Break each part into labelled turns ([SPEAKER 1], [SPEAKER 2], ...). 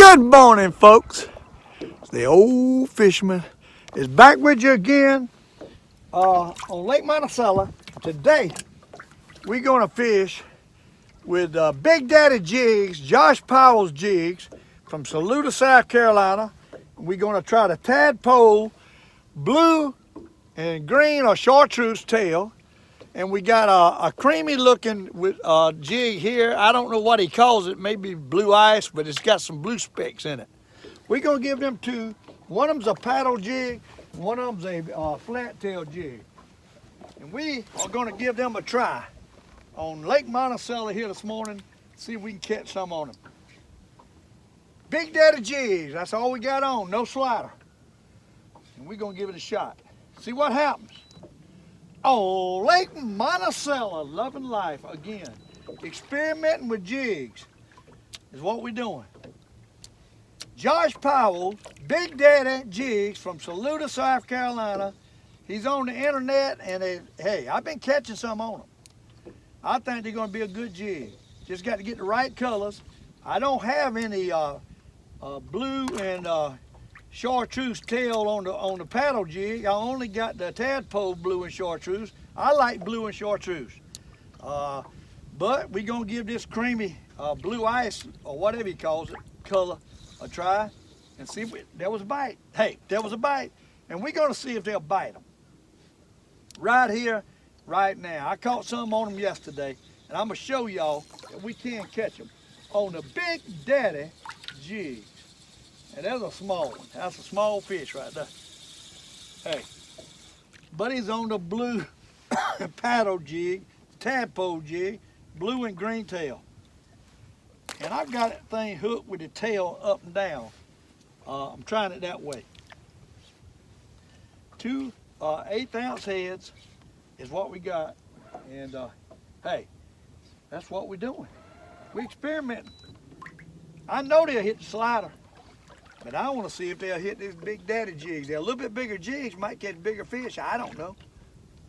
[SPEAKER 1] Good morning, folks. The Old Fisherman is back with you again on Lake Monticello. Today, we're going to fish with Big Daddy Jigs, Josh Powell's Jigs from Saluda, South Carolina. We're going to try the tadpole, blue and green or chartreuse tail. And we got a creamy looking jig here. I don't know what he calls it, maybe blue ice, but it's got some blue specks in it. We're gonna give them two. One of them's a paddle jig, one of them's a flat tail jig. And we are gonna give them a try on Lake Monticello here this morning, see if we can catch some on them. Big Daddy Jigs, that's all we got on, no slider. And we're gonna give it a shot. See what happens. Oh, Lake Monticello, loving life again. Experimenting with jigs is what we're doing. Josh Powell, Big Daddy Jigs from Saluda, South Carolina. He's on the internet, and hey, I've been catching some on them. I think they're going to be a good jig. Just got to get the right colors. I don't have any blue and chartreuse tail on the paddle jig. I only got the tadpole blue and chartreuse. I like blue and chartreuse. But we're gonna give this creamy blue ice, or whatever he calls it, color, a try and see if there was a bite. Hey, there was a bite. And we're gonna see if they'll bite them. Right here, right now. I caught some on them yesterday, and I'm gonna show y'all that we can catch them on the Big Daddy Jig. And there's a small one. That's a small fish right there. Hey, buddy's on the blue paddle jig, tadpole jig, blue and green tail. And I've got that thing hooked with the tail up and down. I'm trying it that way. Two 1/8 ounce heads is what we got. And hey, that's what we're doing. We're experimenting. I know they'll hit the slider. But I want to see if they'll hit these Big Daddy jigs. They're a little bit bigger jigs, might catch bigger fish. I don't know.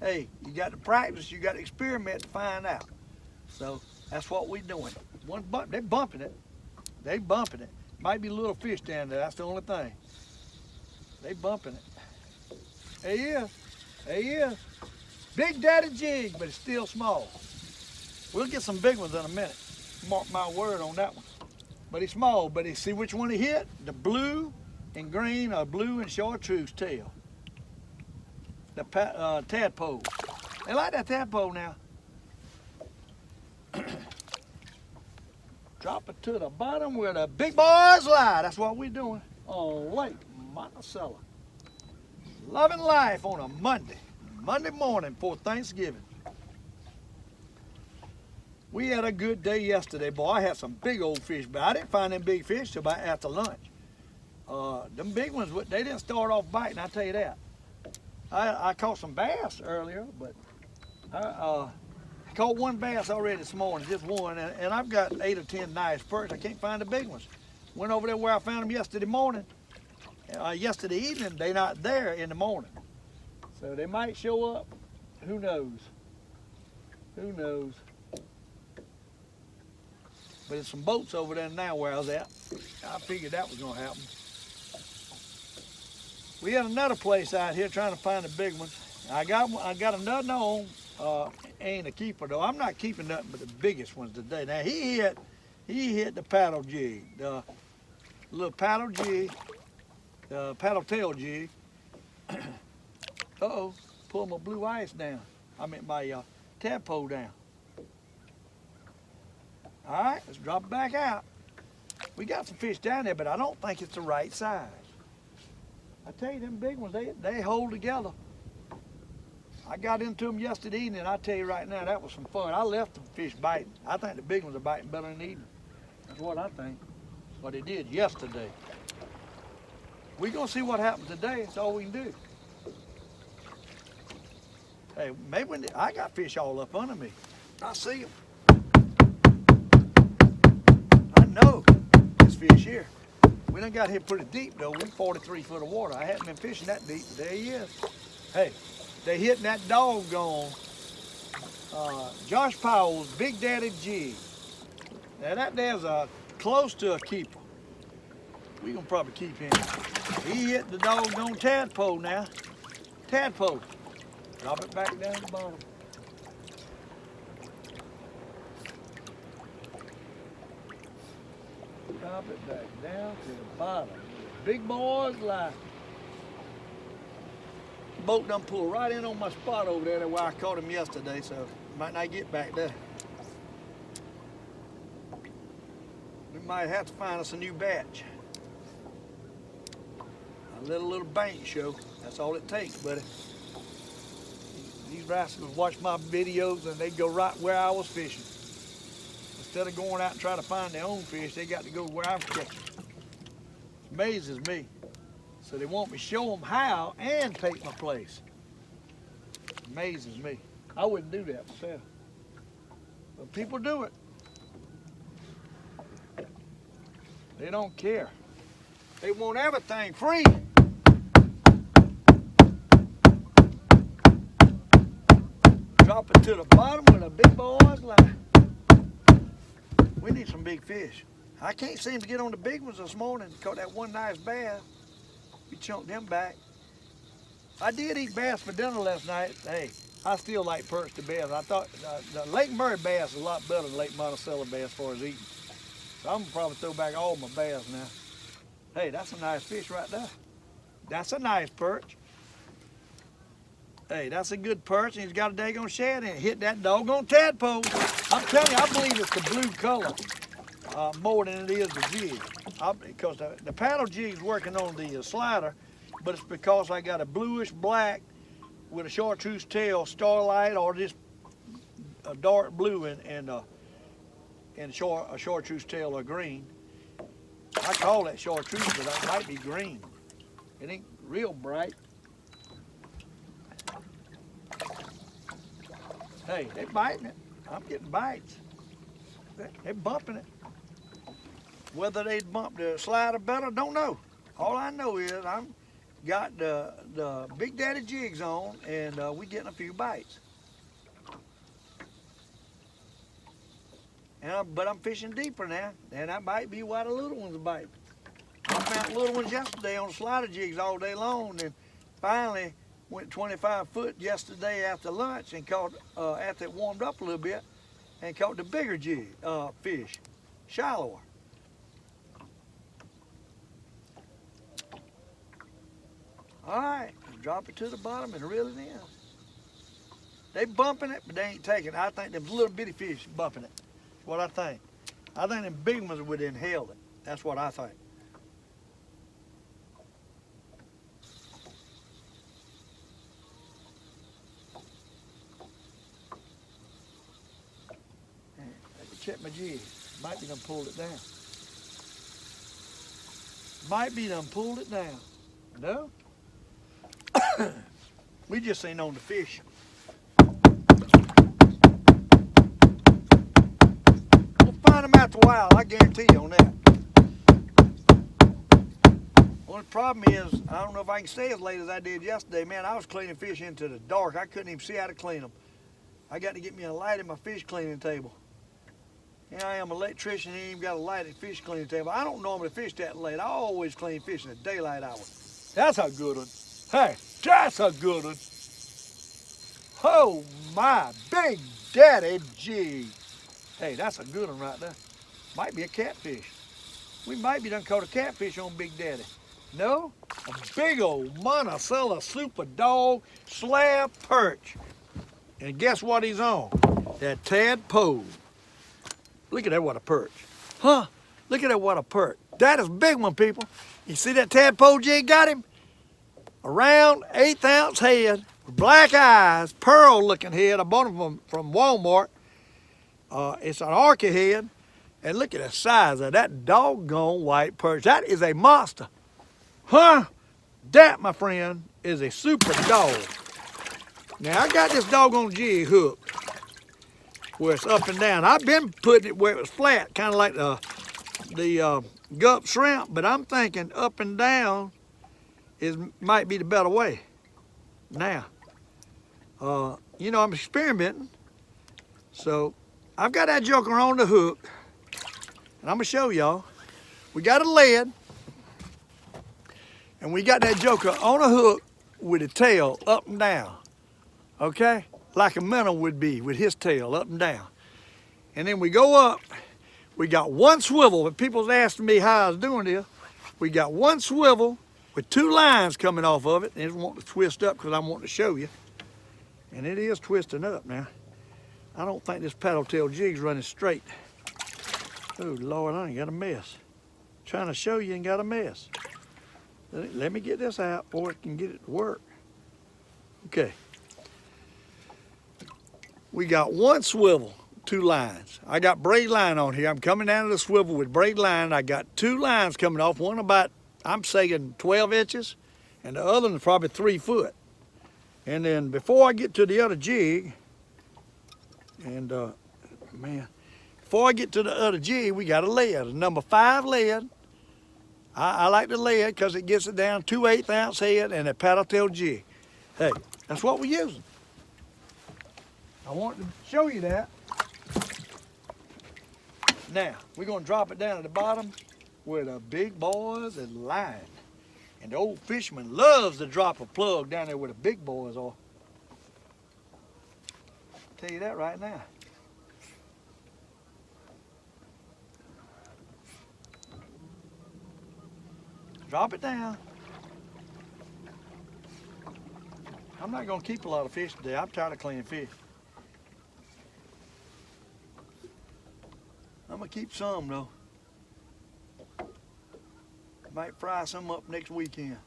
[SPEAKER 1] Hey, you got to practice, you got to experiment to find out. So that's what we're doing. They're bumping it. They bumping it. Might be a little fish down there. That's the only thing. They bumping it. There he is. There he is. Big Daddy jig, but it's still small. We'll get some big ones in a minute. Mark my word on that one. But he's small, but he see which one he hit? The blue and green or blue and chartreuse tail. The tadpole. They like that tadpole now. Drop it to the bottom where the big boys lie. That's what we're doing on Lake Monticello. Loving life on a Monday morning before Thanksgiving. We had a good day yesterday, boy. I had some big old fish, but I didn't find them big fish till about after lunch. Them big ones, they didn't start off biting, I'll tell you that. I caught some bass earlier, but I caught one bass already this morning, just one, and I've got 8 or 10 nice perch. I can't find the big ones. Went over there where I found them yesterday morning. Yesterday evening, they're not there in the morning. So they might show up. Who knows? Who knows? But there's some boats over there now where I was at. I figured that was gonna happen. We had another place out here trying to find the big ones. I got another on. Ain't a keeper though. I'm not keeping nothing but the biggest ones today. Now he hit the paddle jig, the little paddle jig, the paddle tail jig. Uh-oh, pull my blue ice down. I mean my tadpole down. All right, let's drop it back out. We got some fish down there, but I don't think it's the right size. I tell you, them big ones, they hold together. I got into them yesterday evening, and I tell you right now, that was some fun. I left the fish biting. I think the big ones are biting better than eating. That's what I think. That's what they did yesterday. We're gonna see what happens today. That's all we can do. Hey, maybe I got fish all up under me. I see them. No, this fish here. We done got here pretty deep though. We're 43 foot of water. I hadn't been fishing that deep, but there he is. Hey, they hitting that doggone Josh Powell's Big Daddy Jig. Now that there's close to a keeper. we gonna probably keep him. He hit the doggone tadpole now. Tadpole. Drop it back down the bottom. Drop it back down to the bottom. Big boys like. Boat done pulled right in on my spot over there where I caught him yesterday, so might not get back there. We might have to find us a new batch. A little bank show. That's all it takes, buddy. These rascals watch my videos and they go right where I was fishing. Instead of going out and trying to find their own fish, they got to go where I'm catching. It amazes me. So they want me to show them how and take my place. Amazes me. I wouldn't do that myself. But people do it. They don't care. They want everything free. Drop it to the bottom with a big boy's line. We need some big fish. I can't seem to get on the big ones this morning. Caught that one nice bass. We chunked them back. I did eat bass for dinner last night. Hey, I still like perch the best. I thought the Lake Murray bass is a lot better than Lake Monticello bass as far as eating. So I'm gonna probably throw back all my bass now. Hey, that's a nice fish right there. That's a nice perch. Hey, that's a good perch, and he's got a daggone shad in it. Hit that doggone tadpole. I'm telling you, I believe it's the blue color more than it is the jig. Because the paddle jig's working on the slider, but it's because I got a bluish black with a chartreuse tail starlight, or just a dark blue and a chartreuse tail or green. I call that chartreuse, but that might be green. It ain't real bright. Hey, they're biting it. I'm getting bites. They're bumping it. Whether they bump the slider better, don't know. All I know is I'm got the Big Daddy jigs on, and we getting a few bites. But I'm fishing deeper now, and that might be why the little ones are biting. I found little ones yesterday on the slider jigs all day long, and finally went 25 foot yesterday after lunch and caught, after it warmed up a little bit, and caught the bigger jig fish, shallower. All right, drop it to the bottom and reel it in. They bumping it, but they ain't taking it. I think them little bitty fish bumping it. That's what I think. I think them big ones would inhale it. That's what I think. I can check my jig. Might be done pulled it down. Might be done pulled it down. No? We just ain't on the fish. We'll find them after a while, I guarantee you on that. Only problem is, I don't know if I can stay as late as I did yesterday. Man, I was cleaning fish into the dark. I couldn't even see how to clean them. I got to get me a light at my fish cleaning table. Here I am, an electrician, he ain't even got a light at fish cleaning table. I don't normally fish that late. I always clean fish in the daylight hour. That's a good one. Hey, that's a good one. Oh my, Big Daddy jig. Hey, that's a good one right there. Might be a catfish. We might be done caught a catfish on Big Daddy. No, a big old Monticello super dog slab perch. And guess what he's on? That tadpole. Look at that, what a perch. Huh? Look at that, what a perch. That is a big one, people. You see that tadpole jig got him? A round 1/8 ounce head, black eyes, pearl looking head. I bought him from Walmart. It's an orca head. And look at the size of that doggone white perch. That is a monster. Huh? That, my friend, is a super dog. Now, I got this doggone jig hooked where it's up and down. I've been putting it where it was flat, kind of like the gulp shrimp, but I'm thinking up and down might be the better way. Now, you know, I'm experimenting. So, I've got that joker on the hook, and I'm going to show y'all. We got a lead, And we got that joker on a hook with the tail up and down, okay? Like a minnow would be with his tail up and down. And then we go up, we got one swivel. If people's asking me how I was doing this, we got one swivel with two lines coming off of it. And it's wanting to twist up because I want to show you. And it is twisting up now. I don't think this paddle tail jig's running straight. Oh Lord, I ain't got a mess. Trying to show you and got a mess. Let me get this out before it can get it to work. Okay. We got one swivel, two lines. I got braid line on here. I'm coming down to the swivel with braid line. I got two lines coming off. One about, I'm saying 12 inches, and the other one's probably 3 foot. And then before I get to the other jig, and man, before I get to the other jig, we got a lead, a number 5 lead. I like the lead because it gets it down 2 1/8 ounce head and a paddle tail jig. Hey, that's what we're using. I wanted to show you that. Now, we're going to drop it down at the bottom where the big boys are lying. And the Old Fisherman loves to drop a plug down there where the big boys are. I'll tell you that right now. Drop it down. I'm not going to keep a lot of fish today. I'm tired of cleaning fish. I'm going to keep some though. Might fry some up next weekend.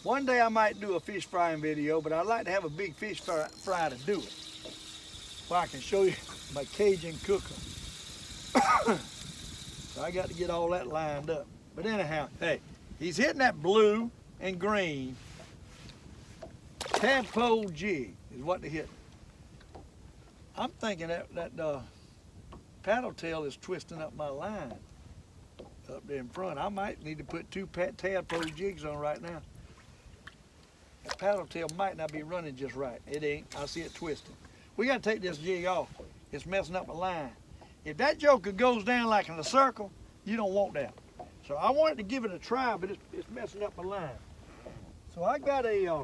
[SPEAKER 1] One day I might do a fish frying video, but I'd like to have a big fish fry to do it. Well, I can show you my Cajun cooker. So I got to get all that lined up. But anyhow, hey, he's hitting that blue and green tadpole jig is what they hit. I'm thinking that paddle tail is twisting up my line up there in front. I might need to put 2 tadpole jigs on right now. That paddle tail might not be running just right. It ain't. I see it twisting. We got to take this jig off. It's messing up my line. If that joker goes down like in a circle, you don't want that. So I wanted to give it a try, but it's messing up my line. So I got a,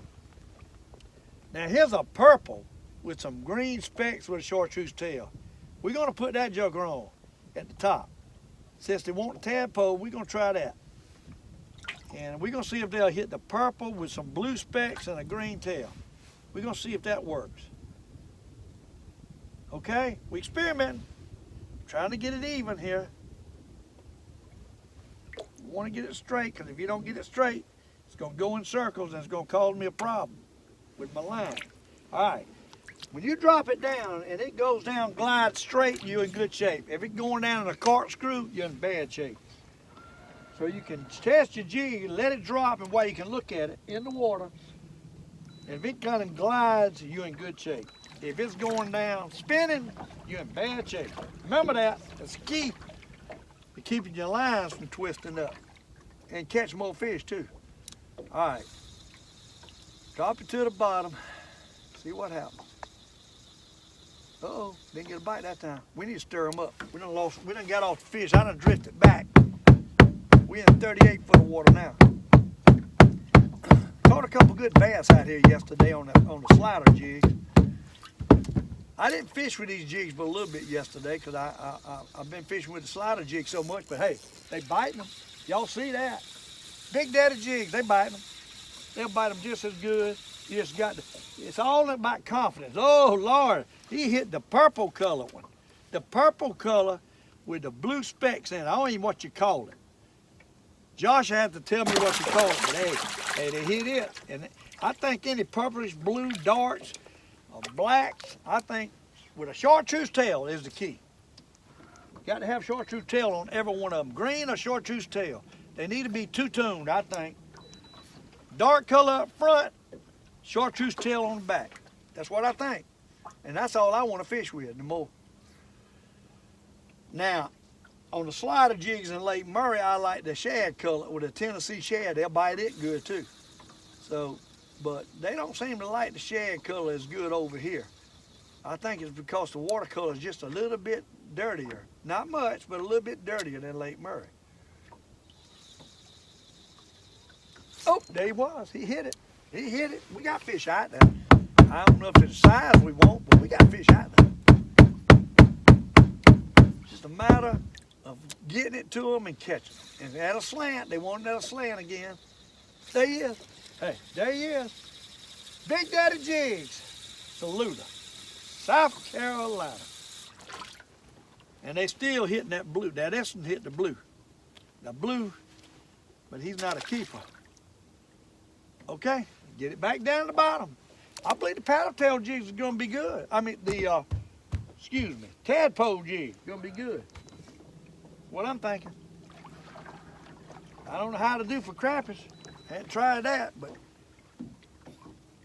[SPEAKER 1] now here's a purple with some green specks with a chartreuse tail. We're gonna put that joker on at the top. Since they want the tadpole, we're gonna try that. And we're gonna see if they'll hit the purple with some blue specks and a green tail. We're gonna see if that works. Okay, we experimenting. Trying to get it even here. Want to get it straight, because if you don't get it straight, it's going to go in circles and it's going to cause me a problem with my line. All right, when you drop it down and it goes down, glide straight, you're in good shape. If it's going down in a corkscrew, you're in bad shape. So you can test your jig and let it drop, and while you can look at it in the water, if it kind of glides, you're in good shape. If it's going down, spinning, you're in bad shape. Remember that, that's key to keeping your lines from twisting up and catch more fish too. All right, drop it to the bottom, see what happens. Uh-oh, didn't get a bite that time. We need to stir them up. We done got off the fish. I done drifted back. We in 38 foot of water now. Caught a couple good bass out here yesterday on the slider jigs. I didn't fish with these jigs but a little bit yesterday because I've been fishing with the slider jig so much, but hey, they biting them. Y'all see that? Big Daddy jigs, they bite them. They'll bite them just as good. You just got to, it's all about confidence. Oh Lord, he hit the purple color one. The purple color with the blue specks in it. I don't even know what you call it. Josh had to tell me what you call it, but hey, they hit it. And I think any purplish blue darts, blacks, I think with a chartreuse tail is the key. Got to have chartreuse tail on every one of them. Green or chartreuse tail. They need to be two-toned, I think. Dark color up front, chartreuse tail on the back. That's what I think. And that's all I want to fish with no more. Now, on the slider jigs in Lake Murray, I like the shad color with a Tennessee shad. They'll bite it good too. So, but they don't seem to like the shad color as good over here. I think it's because the water color is just a little bit dirtier. Not much, but a little bit dirtier than Lake Murray. Oh, there he was. He hit it. He hit it. We got fish out there. I don't know if it's the size we want, but we got fish out there. It's just a matter of getting it to them and catching them. And at a slant, they want it at a slant again. There he is. Hey, there he is. Big Daddy Jigs, Saluda, South Carolina. And they still hitting that blue. That Essen hit the blue. The blue, but he's not a keeper. Okay, get it back down to the bottom. I believe the paddle tail jigs is gonna be good. I mean the, tadpole jig gonna be good. What I'm thinking. I don't know how to do for crappies. I hadn't tried that, but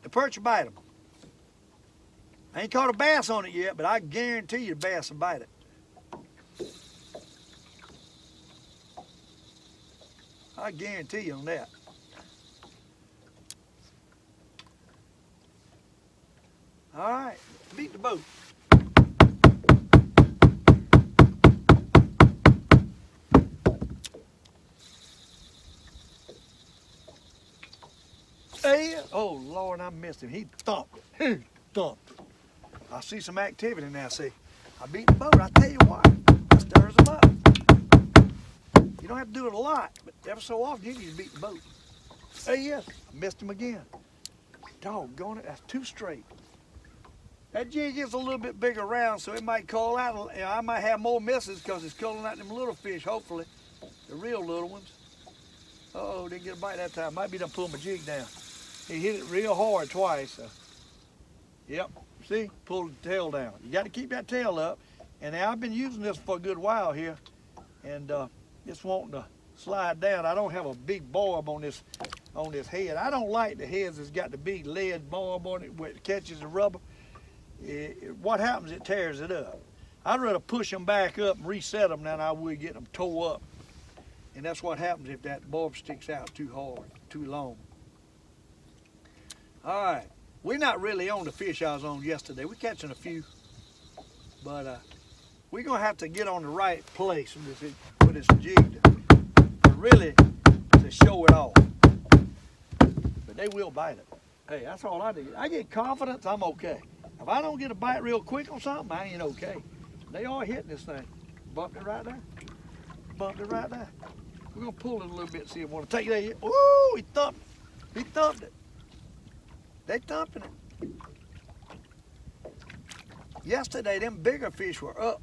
[SPEAKER 1] the perch will bite them. I ain't caught a bass on it yet, but I guarantee you the bass will bite it. I guarantee you on that. All right, beat the boat. Hey, oh Lord, I missed him. He thumped it. He thumped it. I see some activity now. See, I beat the boat. I tell you what, that stirs them up. You don't have to do it a lot, but ever so often you need to beat the boat. Hey, yes, I missed him again. Doggone it, that's two straight. That jig is a little bit bigger round, so it might call out. I might have more misses because it's calling out them little fish, hopefully. The real little ones. Uh-oh, didn't get a bite that time. Might be done pulling my jig down. He hit it real hard twice. So. Yep, see, pulled the tail down. You got to keep that tail up. And now I've been using this for a good while here. And it's wanting to slide down. I don't have a big barb on this head. I don't like the heads that's got the big lead barb on it where it catches the rubber. What happens, it tears it up. I'd rather push them back up and reset them than I would get them tore up. And that's what happens if that barb sticks out too hard, too long. All right, we're not really on the fish I was on yesterday. We're catching a few, but we're gonna have to get on the right place with this jig to really to show it off. But they will bite it. Hey, that's all I do. I get confidence, I'm okay. If I don't get a bite real quick on something, I ain't okay. They are hitting this thing. Bumped it right there. Bumped it right there. We're gonna pull it a little bit, see if we want to take it out. Ooh, he thumped it. He thumped it. They thumping it. Yesterday, them bigger fish were up.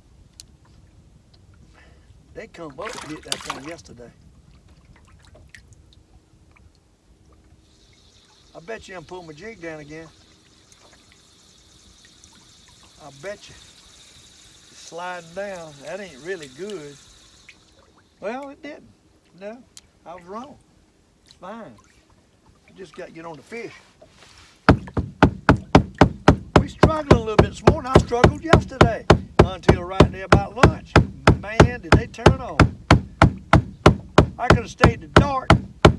[SPEAKER 1] They come up to hit that thing yesterday. I bet you I'm pulling my jig down again. I bet you. It's sliding down. That ain't really good. Well, it didn't. No, I was wrong. It's fine. You just got to get on the fish. We struggled a little bit this morning. I struggled yesterday until right there about lunch. Man, did they turn on. I could have stayed in the dark.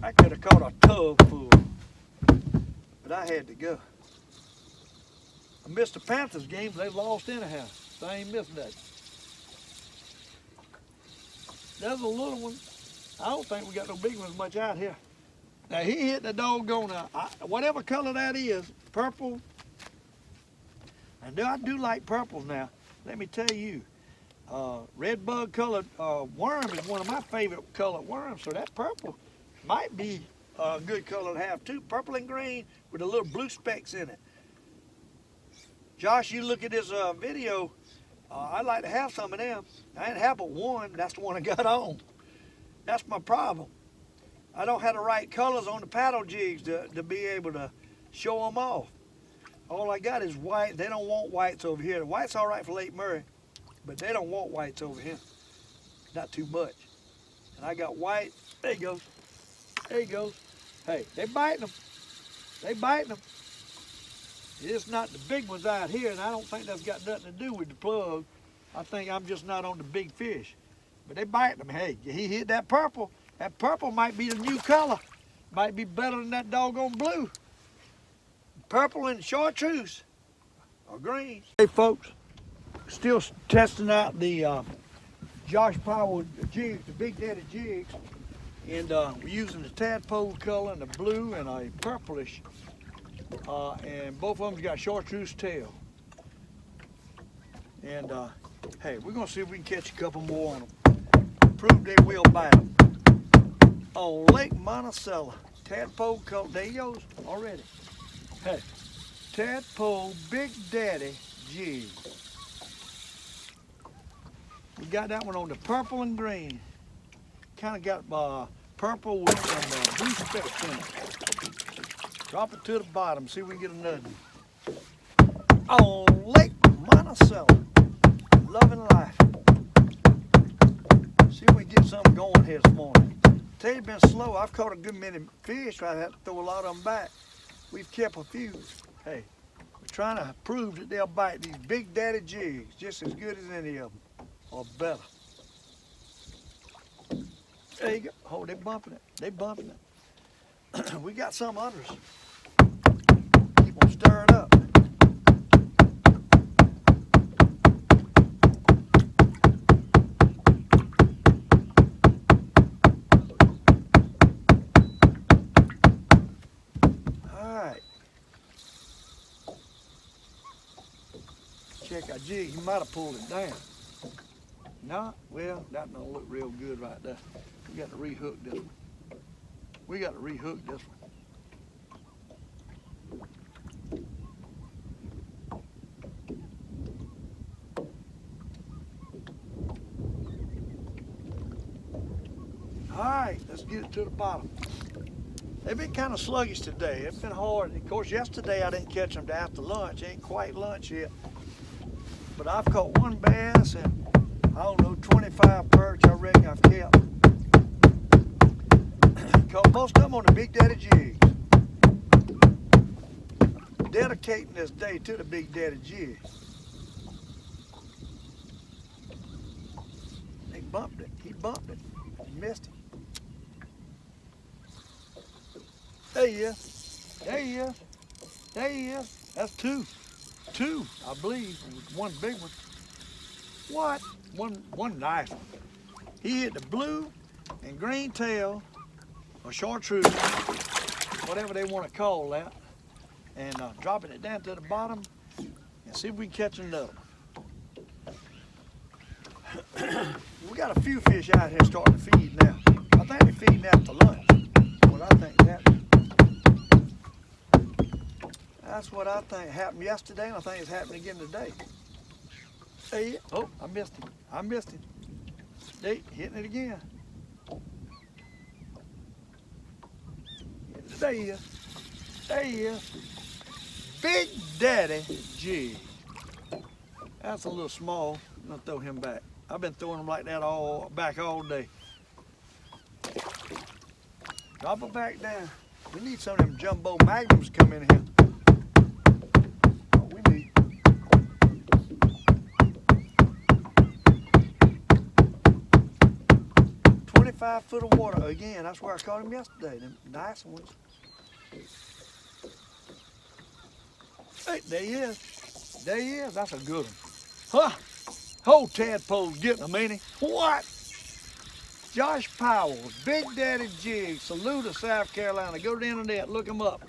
[SPEAKER 1] I could have caught a tub full. But I had to go. I missed the Panthers game, but they lost anyhow. So I ain't missed that. There's a little one. I don't think we got no big ones much out here. Now he hit the doggone, whatever color that is, purple. And I do like purples now. Let me tell you, red bug colored worm is one of my favorite colored worms. So that purple might be a good color to have too. Purple and green with the little blue specks in it. Josh, you look at this video, I'd like to have some of them. I ain't have but one, that's the one I got on. That's my problem. I don't have the right colors on the paddle jigs to be able to show them off. All I got is white. They don't want whites over here. The white's all right for Lake Murray, but they don't want whites over here. Not too much. And I got white. There he goes. There he goes. Hey, they biting them. They biting them. It's not the big ones out here, and I don't think that's got nothing to do with the plug. I think I'm just not on the big fish. But they biting them. Hey, he hit that purple. That purple might be the new color. Might be better than that doggone blue. Purple and chartreuse or greens. Hey folks, still testing out the Josh Powell jigs, the Big Daddy jigs. And we're using the tadpole color and the blue and a purplish. And both of them's got chartreuse tail. And hey, we're gonna see if we can catch a couple more on them. Prove they will bite them. On Lake Monticello, tadpole color, there he goes already. Hey, tadpole Big Daddy Jig. We got that one on the purple and green. Kind of got purple with some blue specks in it. Drop it to the bottom, see if we can get another one. On Lake Monticello, loving life. See if we can get something going here this morning. Tell you, it's been slow. I've caught a good many fish. I had to throw a lot of them back. We've kept a few. Hey, we're trying to prove that they'll bite these Big Daddy jigs just as good as any of them, or better. There you go. Oh, they're bumping it. They're bumping it. We got some others. Keep on stirring up. Alright. Check our jig. He might have pulled it down. No? Well, that don't look real good right there. We got to rehook this one. We got to rehook this one. All right, let's get it to the bottom. They've been kind of sluggish today. It's been hard. Of course, yesterday I didn't catch them to after lunch. Ain't quite lunch yet. But I've caught one bass and I don't know, 25 perch I reckon I've kept. Caught most of them on the Big Daddy jigs. Dedicating this day to the Big Daddy jig. He bumped it. He bumped it. He missed it. There he is. There he is. There he is. That's two. Two, I believe. One big one. What? One nice one. He hit the blue and green tail, or chartreuse, whatever they want to call that, and dropping it down to the bottom and see if we can catch another. We got a few fish out here starting to feed now. I think they're feeding after lunch. What I think happened. That's what I think happened yesterday, and I think it's happening again today. Hey, oh, I missed him. I missed him. They hitting it again. There he is. There he is. Big Daddy jig. That's a little small. I'm gonna throw him back. I've been throwing them like that all day. Drop it back down. We need some of them jumbo magnums to come in here. Oh, we need 25 foot of water again. That's where I caught him yesterday. Them nice ones. Hey, there he is. There he is. That's a good one. Huh? Whole tadpole's getting them, ain't he? What? Josh Powell's Big Daddy Jigs, Saluda, South Carolina. Go to the internet, look him up.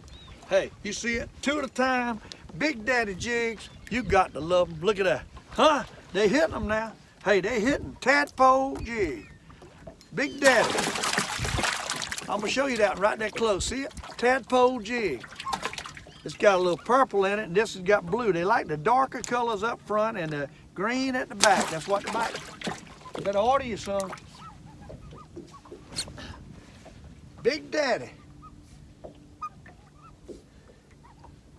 [SPEAKER 1] Hey, you see it? Two at a time. Big Daddy Jigs. You got to love them. Look at that. Huh? They hitting them now. Hey, they hitting tadpole jig. Big Daddy. I'm gonna show you that right there close. See it? Tadpole jig. It's got a little purple in it, and this has got blue. They like the darker colors up front and the green at the back. That's what they bite. You better order you some. Big Daddy.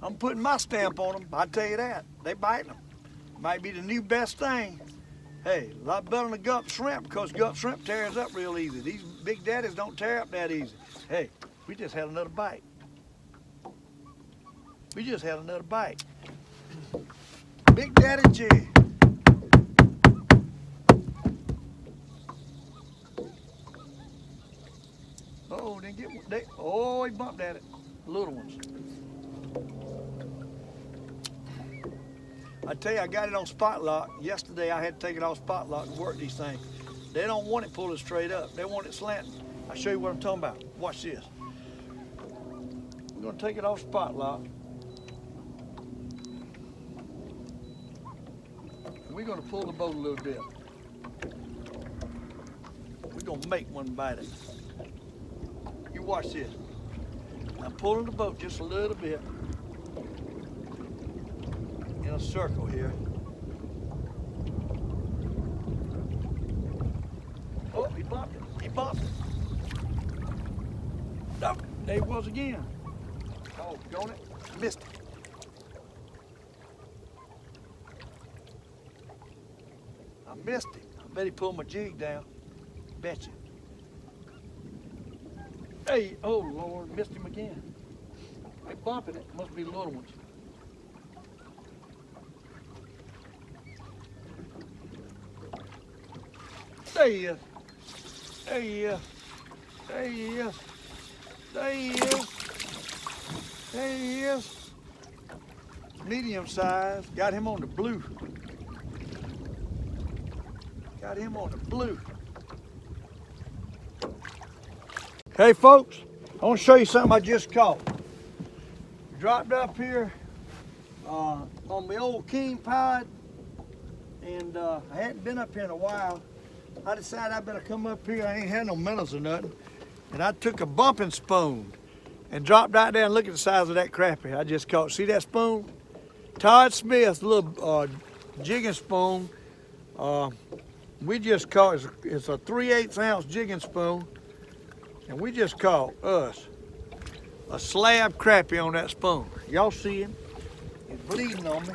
[SPEAKER 1] I'm putting my stamp on them. I tell you that. They biting them. Might be the new best thing. Hey, a lot better than the gulp shrimp, because gulp shrimp tears up real easy. These Big Daddies don't tear up that easy. Hey, we just had another bite. We just had another bite. Big Daddy jig. Oh, didn't get one. Oh, he bumped at it. Little ones. I tell you, I got it on spot lock. Yesterday I had to take it off spot lock and work these things. They don't want it pulling straight up. They want it slanting. I'll show you what I'm talking about. Watch this. We're gonna take it off spot lock. And we're gonna pull the boat a little bit. We're gonna make one bite it. You watch this. I'm pulling the boat just a little bit in a circle here. Oh, he bumped it. He bumped it. No, there he was again. Oh, got it? Missed it. I missed it. I bet he pulled my jig down. Bet you. Hey, oh Lord, missed him again. They bumping it. Must be little ones. There he is. There he is. There he is. There he is. There he is. Medium size. Got him on the blue. Got him on the blue. Hey folks, I want to show you something I just caught. Dropped up here on my old king pod, and I hadn't been up here in a while. I decided I better come up here. I ain't had no minnows or nothing. And I took a bumping spoon and dropped out there and look at the size of that crappie I just caught. See that spoon? Todd Smith's little jigging spoon. We just caught, it's a 3/8 ounce jigging spoon. And we just caught us a slab crappie on that spoon. Y'all see him? He's bleeding on me.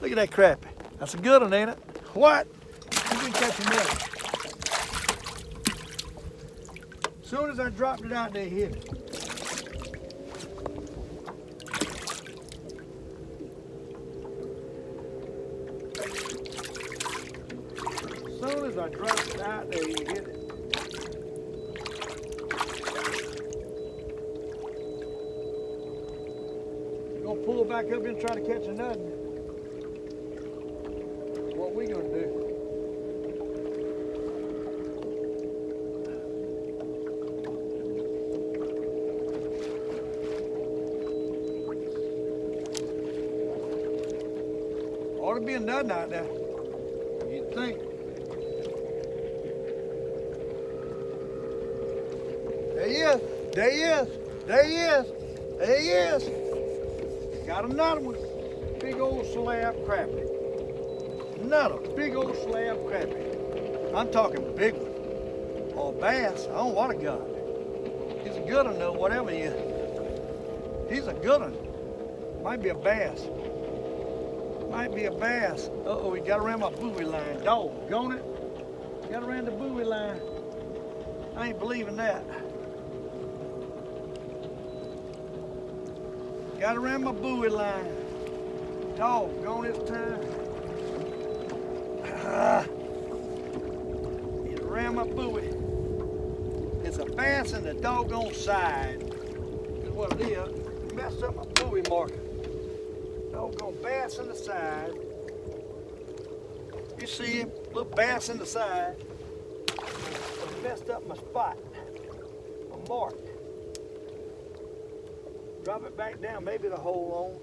[SPEAKER 1] Look at that crappie. That's a good one, ain't it? What? You can catch him up. As soon as I dropped it out, they hit it. As soon as I dropped it out, they hit it. Pull back up and try to catch another. What we gonna do? Ought to be another out there. You'd think. There he is. There he is. There he is. There he is. Got another one. Big old slab crappie. Another big old slab crappie. I'm talking big one. Or bass. I don't know what I got. He's a good one though, whatever he is. He's a good one. Might be a bass. Might be a bass. Uh-oh, he got around my buoy line. Doggone it. Got around the buoy line. I ain't believing that. Got around my buoy line. Doggone this time. Get around my buoy. It's a bass in the doggone side. Is what it is. Messed up my buoy marker. Doggone bass in the side. You see him? Little bass in the side. Messed up my spot. My mark. Drop it back down, maybe it'll hold on.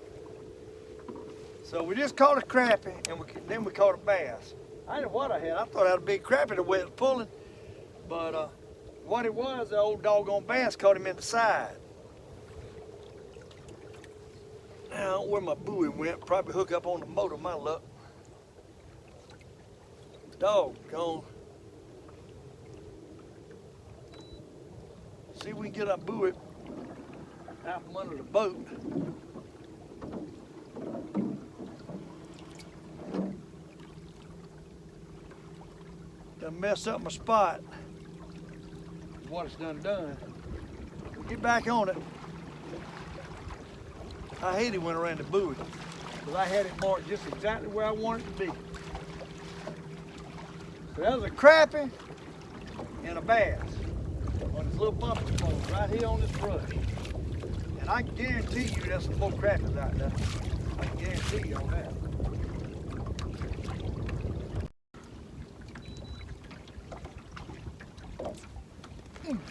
[SPEAKER 1] So we just caught a crappie, and then we caught a bass. I didn't know what I had. I thought I had a big crappie the way it was pulling. But what it was, the old doggone bass caught him in the side. Now, I don't know where my buoy went. Probably hook up on the motor, my luck. Doggone. See if we can get our buoy out from under the boat. Done messed up my spot. What it's done. Get back on it. I hate it when I ran the buoy, because I had it marked just exactly where I wanted it to be. So that was a crappie and a bass on this little bumping pole right here on this brush. And I can guarantee you there's some more crappies out there. I can guarantee you on that.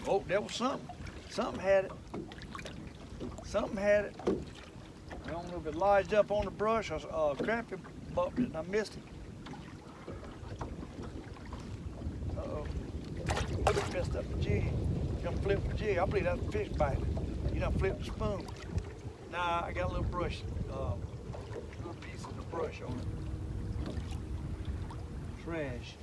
[SPEAKER 1] Oh, that was something. Something had it. Something had it. I don't know if it lodged up on the brush or crappie bumped it and I missed it. Uh-oh. I messed up the jig. You done flipped the jig. I believe that's a fish bite. You done flipped the spoon. Nah, I got a little brush, little piece of the brush on it. Trash.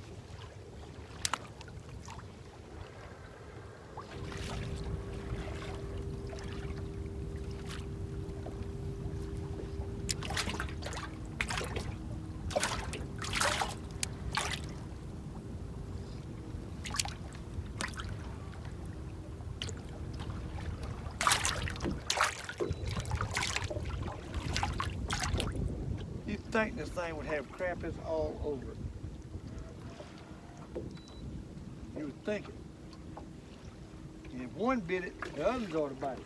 [SPEAKER 1] You'd think this thing would have crappies all over it. You would think it. And if one bit it, the others ought to bite it.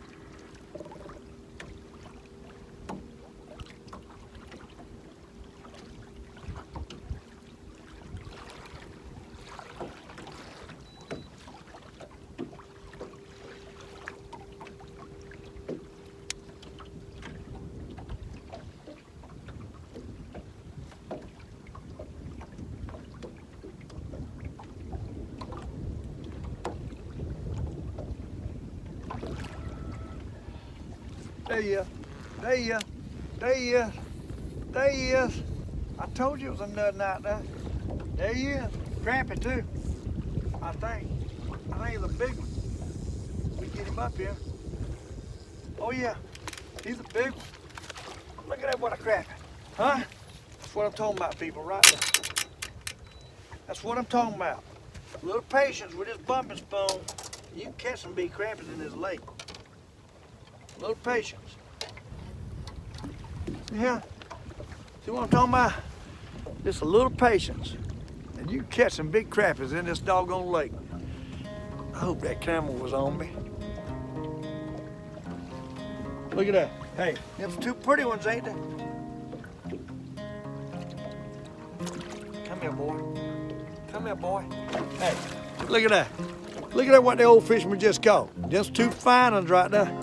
[SPEAKER 1] There he is. There he is. There he is. There he is. I told you it was a nut out there. There he is. Crappie too. I think he's a big one. We get him up here. Oh yeah. He's a big one. Look at that, what a crappie. Huh? That's what I'm talking about, people, right there. That's what I'm talking about. A little patience with this bumping spoon. You can catch some big crappies in this lake. A little patience. Yeah. See what I'm talking about? Just a little patience. And you can catch some big crappies in this doggone lake. I hope that camera was on me. Look at that. Hey, them two pretty ones, ain't they? Come here, boy. Come here, boy. Hey, look at that. Look at that, what the old fisherman just caught. Just two fine ones right there.